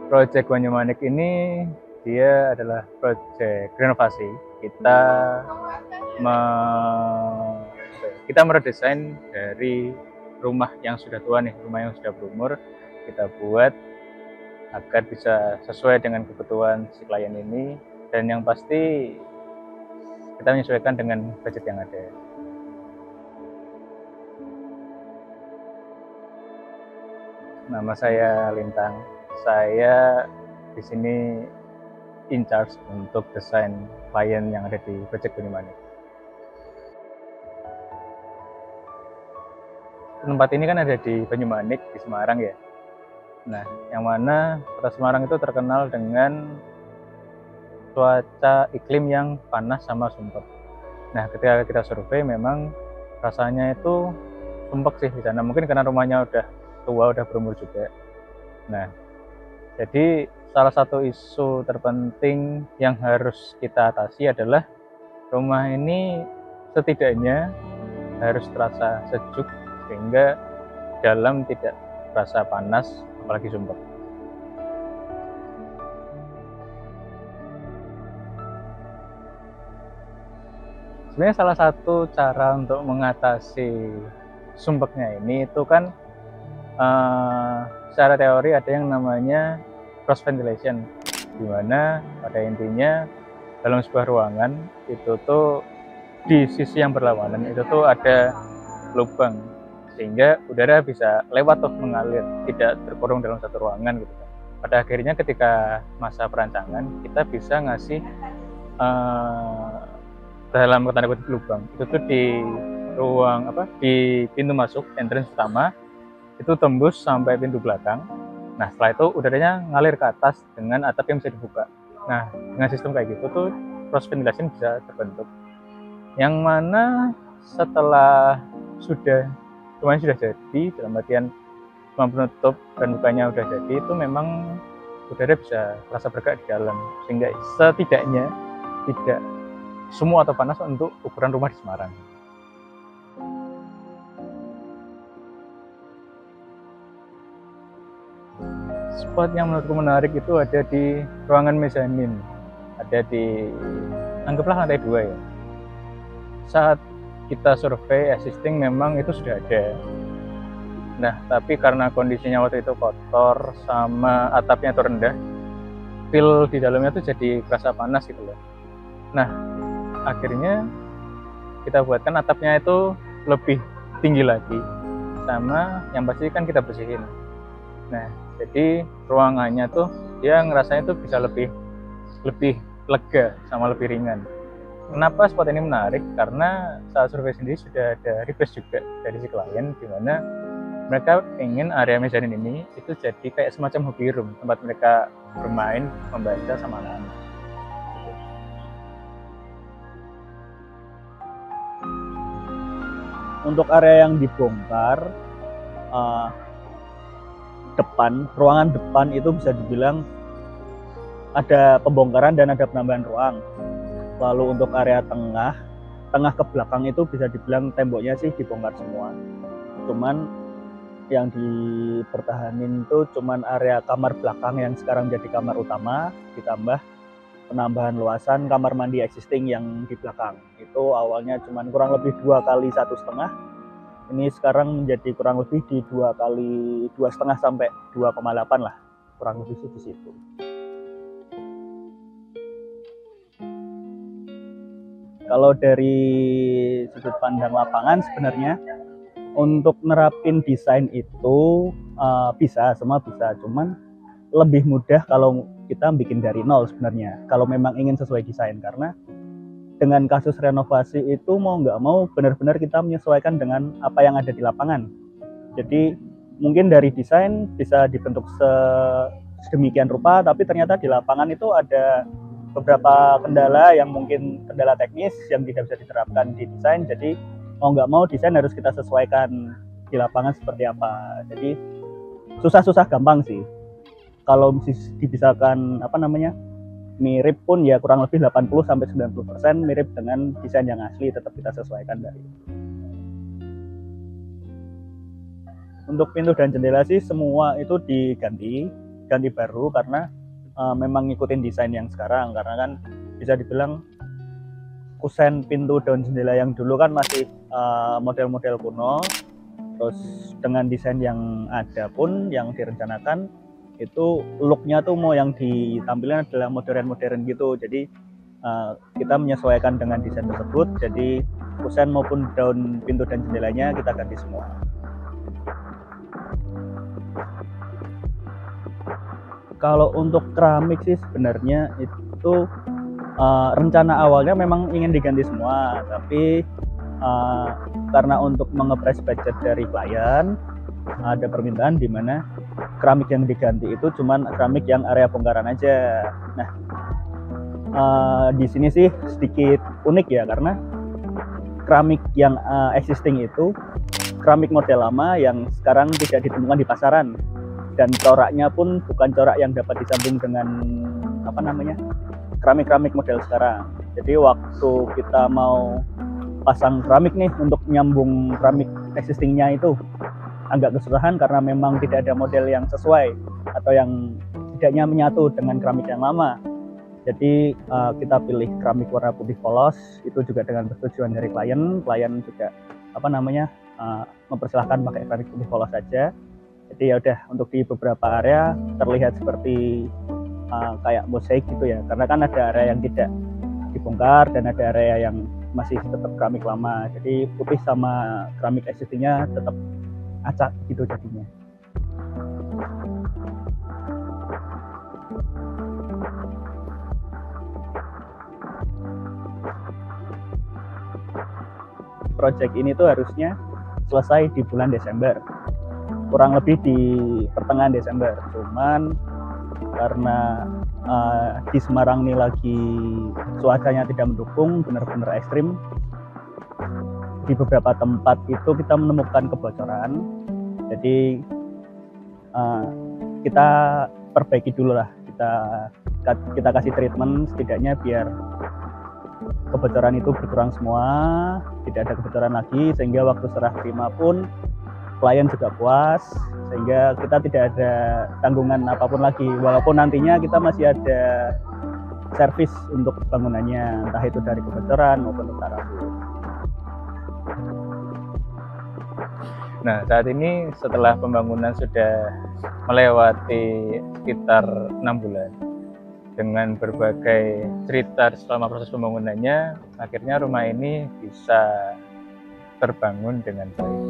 Proyek Banyumanik ini dia adalah proyek renovasi. Kita meredesain dari rumah yang sudah tua nih, rumah yang sudah berumur, kita buat agar bisa sesuai dengan kebutuhan si klien ini, dan yang pasti kita menyesuaikan dengan budget yang ada. Nama saya Lintang. Saya di sini in charge untuk desain klien yang ada di Proyek Banyumanik. Tempat ini kan ada di Banyumanik, di Semarang ya. Nah, yang mana kota Semarang itu terkenal dengan cuaca iklim yang panas sama sumpek. Nah, ketika kita survei memang rasanya itu sumpek sih di sana. Mungkin karena rumahnya udah tua, udah berumur juga. Nah, jadi salah satu isu terpenting yang harus kita atasi adalah rumah ini setidaknya harus terasa sejuk sehingga dalam tidak terasa panas, apalagi sumpek. Sebenarnya salah satu cara untuk mengatasi sumpeknya ini itu kan secara teori ada yang namanya cross ventilation, di mana pada intinya dalam sebuah ruangan itu tuh di sisi yang berlawanan itu tuh ada lubang sehingga udara bisa lewat tuh mengalir, tidak terkurung dalam satu ruangan gitu kan. Pada akhirnya ketika masa perancangan kita bisa ngasih dalam tanda kutip lubang itu tuh di ruang di pintu masuk entrance utama itu tembus sampai pintu belakang. Nah, setelah itu udaranya ngalir ke atas dengan atap yang bisa dibuka. Nah, dengan sistem kayak gitu tuh cross ventilation bisa terbentuk. Yang mana setelah rumahnya sudah jadi, dalam artian cuma penutup dan bukanya udah jadi, itu memang udara bisa terasa bergerak di dalam, sehingga setidaknya tidak semu atau panas untuk ukuran rumah di Semarang. Spot yang menurutku menarik itu ada di ruangan mezanin, ada di anggaplah lantai 2 ya. Saat kita survei existing memang itu sudah ada. Nah, tapi karena kondisinya waktu itu kotor sama atapnya itu rendah, feel di dalamnya tuh jadi kerasa panas gitu loh. Nah, akhirnya kita buatkan atapnya itu lebih tinggi lagi, sama yang pasti kan kita bersihin. Nah, jadi ruangannya tuh dia ngerasanya tuh bisa lebih lega sama lebih ringan. Kenapa spot ini menarik? Karena saat survei sendiri sudah ada request juga dari si klien, di mana mereka ingin area mezanin ini itu jadi kayak semacam hobi room, tempat mereka bermain, membaca sama anak-anak. Untuk area yang dibongkar, ruangan depan itu bisa dibilang ada pembongkaran dan ada penambahan ruang. Lalu untuk area tengah ke belakang itu bisa dibilang temboknya sih dibongkar semua. Cuman yang dipertahanin itu cuman area kamar belakang yang sekarang jadi kamar utama, ditambah penambahan luasan kamar mandi existing yang di belakang. Itu awalnya cuman kurang lebih 2 kali 1,5. Ini sekarang menjadi kurang lebih di 2 kali 2,5 sampai 2,8 lah, kurang lebih di situ. Kalau dari sudut pandang lapangan sebenarnya untuk nerapin desain itu semua bisa, cuman lebih mudah kalau kita bikin dari nol sebenarnya, kalau memang ingin sesuai desain. Karena dengan kasus renovasi itu mau nggak mau benar-benar kita menyesuaikan dengan apa yang ada di lapangan. Jadi mungkin dari desain bisa dibentuk sedemikian rupa, tapi ternyata di lapangan itu ada beberapa kendala yang mungkin kendala teknis yang tidak bisa diterapkan di desain. Jadi mau nggak mau desain harus kita sesuaikan di lapangan seperti apa. Jadi susah-susah gampang sih. Kalau dibisakan mirip pun ya kurang lebih 80-90% mirip dengan desain yang asli, tetap kita sesuaikan dari itu. Untuk pintu dan jendela sih semua itu ganti baru karena memang ngikutin desain yang sekarang, karena kan bisa dibilang kusen pintu dan jendela yang dulu kan masih model-model kuno, terus dengan desain yang ada pun yang direncanakan itu looknya tuh mau yang ditampilkan adalah modern-modern gitu, jadi kita menyesuaikan dengan desain tersebut, jadi kusen maupun daun pintu dan jendelanya kita ganti semua. Kalau untuk keramik sih sebenarnya itu rencana awalnya memang ingin diganti semua, tapi karena untuk mengepres budget dari klien ada permintaan di mana keramik yang diganti itu cuman keramik yang area bongkaran aja. Nah, di sini sih sedikit unik ya, karena keramik yang existing itu keramik model lama yang sekarang tidak ditemukan di pasaran, dan coraknya pun bukan corak yang dapat disambung dengan keramik-keramik model sekarang. Jadi waktu kita mau pasang keramik nih untuk nyambung keramik existingnya itu agak kesusahan karena memang tidak ada model yang sesuai atau yang setidaknya menyatu dengan keramik yang lama. Jadi kita pilih keramik warna putih polos, itu juga dengan persetujuan dari klien juga mempersilahkan pakai keramik putih polos saja. Jadi ya udah, untuk di beberapa area terlihat seperti kayak mosaik gitu ya, karena kan ada area yang tidak dibongkar dan ada area yang masih tetap keramik lama, jadi putih sama keramik existingnya tetap acak gitu jadinya. Project ini tuh harusnya selesai di bulan Desember, kurang lebih di pertengahan Desember, cuman karena di Semarang ini lagi cuacanya tidak mendukung, benar-benar ekstrim. Di beberapa tempat itu kita menemukan kebocoran, jadi kita perbaiki dulu lah, kita kasih treatment setidaknya biar kebocoran itu berkurang semua, tidak ada kebocoran lagi, sehingga waktu serah terima pun klien juga puas, sehingga kita tidak ada tanggungan apapun lagi, walaupun nantinya kita masih ada servis untuk bangunannya, entah itu dari kebocoran maupun taraful. Nah, saat ini setelah pembangunan sudah melewati sekitar 6 bulan, dengan berbagai cerita selama proses pembangunannya, akhirnya rumah ini bisa terbangun dengan baik.